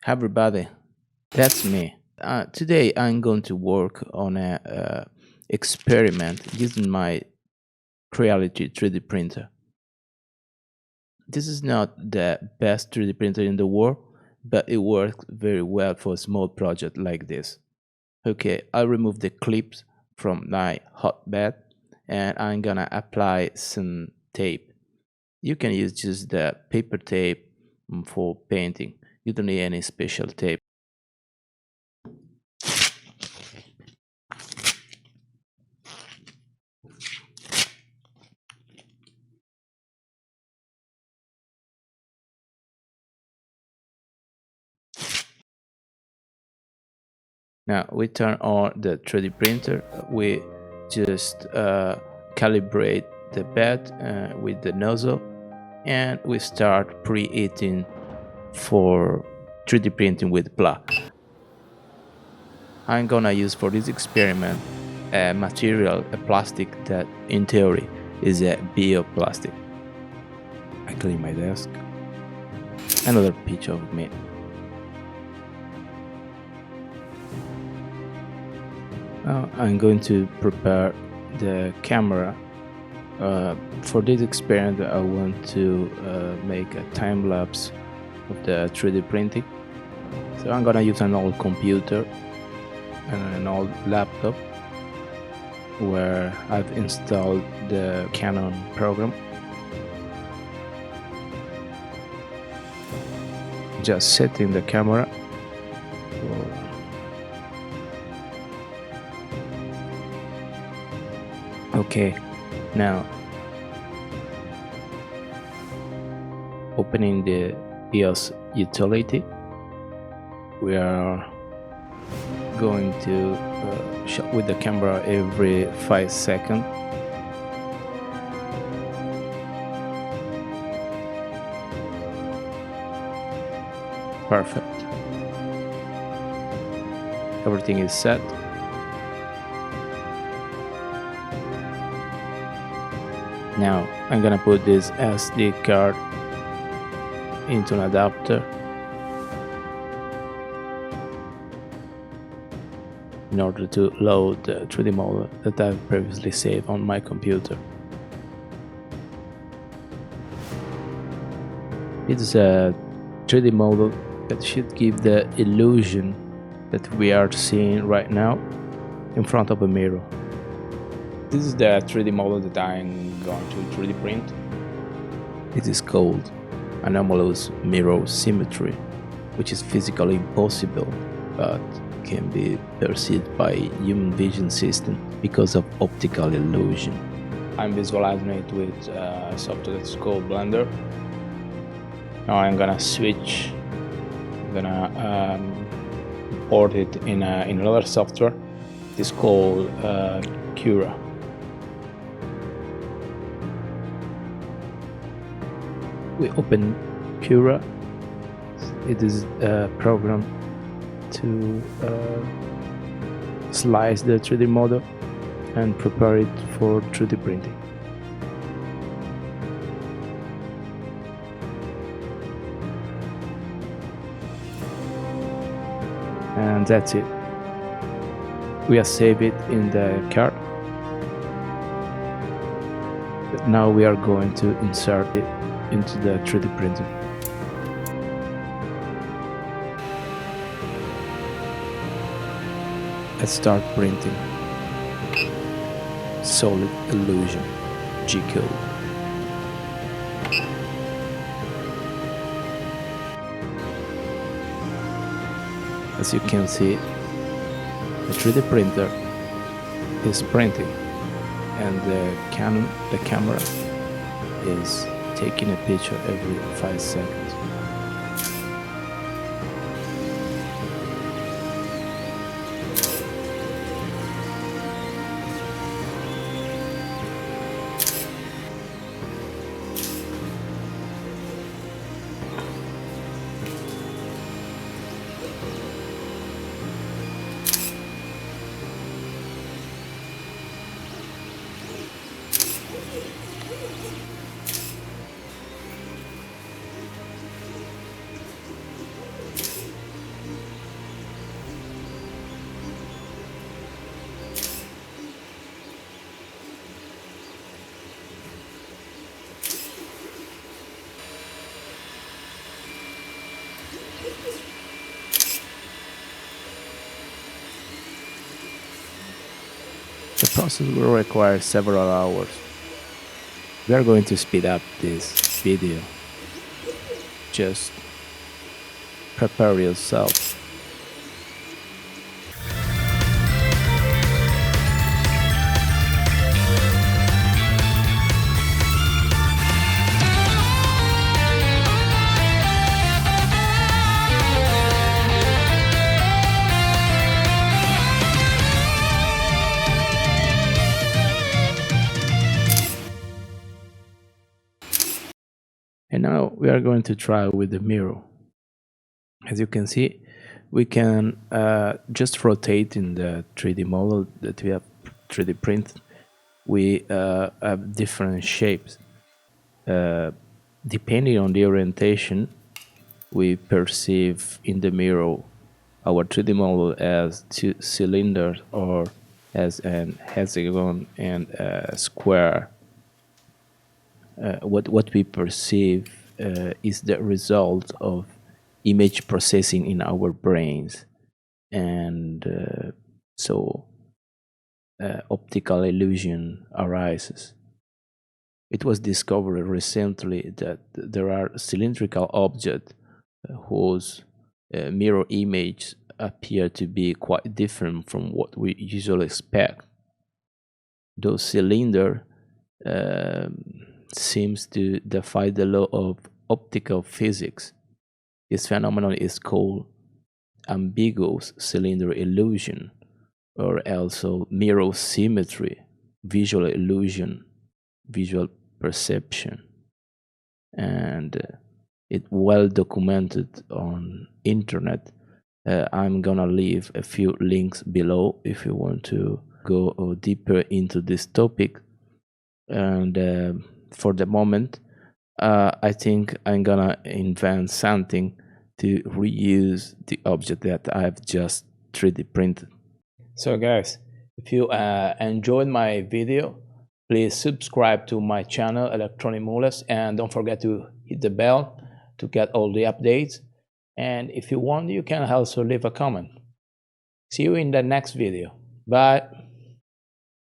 Hi everybody, that's me. Today I'm going to work on a experiment using my Creality 3D printer. This is not the best 3D printer in the world, but it works very well for a small project like this. Okay, I'll remove the clips from my hotbed and I'm gonna apply some tape. You can use just the paper tape for painting. You don't need any special tape. Now we turn on the 3D printer. We just calibrate the bed with the nozzle and we start preheating for 3D printing with blah. I'm gonna use for this experiment a material, a plastic that in theory is a bioplastic. I clean my desk. Another picture of me. Now I'm going to prepare the camera. For this experiment I want to make a time-lapse of the 3D printing. So I'm gonna use an old computer and an old laptop where I've installed the Canon program. Just setting the camera. Okay, now opening the EOS utility, we are going to shot with the camera every 5 seconds. Perfect. Everything is set. Now I'm gonna put this SD card into an adapter in order to load the 3D model that I've previously saved on my computer. It's a 3D model that should give the illusion that we are seeing right now in front of a mirror. This is the 3D model that I'm going to 3D print. It is called anomalous mirror symmetry, which is physically impossible but can be perceived by human vision system because of optical illusion. I'm visualizing it with software that's called Blender. Now I'm gonna switch. I'm gonna import it in another software. It's called Cura. We open Cura. It is a program to slice the 3D model and prepare it for 3D printing. And that's it. We have saved it in the card. But now we are going to insert it into the 3D printer. Let's start printing. Solid illusion, G-code. As you can see, the 3D printer is printing and the camera is taking a picture every 5 seconds. process will require several hours. We are going to speed up this video. Just prepare yourself. And now we are going to try with the mirror. As you can see, we can just rotate in the 3D model that we have 3D printed. We have different shapes. Depending on the orientation, we perceive in the mirror our 3D model as two cylinders or as an hexagon and a square. What we perceive is the result of image processing in our brains, and so optical illusion arises. It was discovered recently that there are cylindrical objects whose mirror image appear to be quite different from what we usually expect. Those cylinders seems to defy the law of optical physics. This phenomenon is called ambiguous cylinder illusion, or also mirror symmetry, visual illusion, visual perception, and it's well documented on internet. I'm gonna leave a few links below if you want to go deeper into this topic. And for the moment, I think I'm gonna invent something to reuse the object that I've just 3D printed. So guys, if you enjoyed my video, please subscribe to my channel Electronic Mulas, and don't forget to hit the bell to get all the updates. And if you want, you can also leave a comment. See you in the next video. Bye.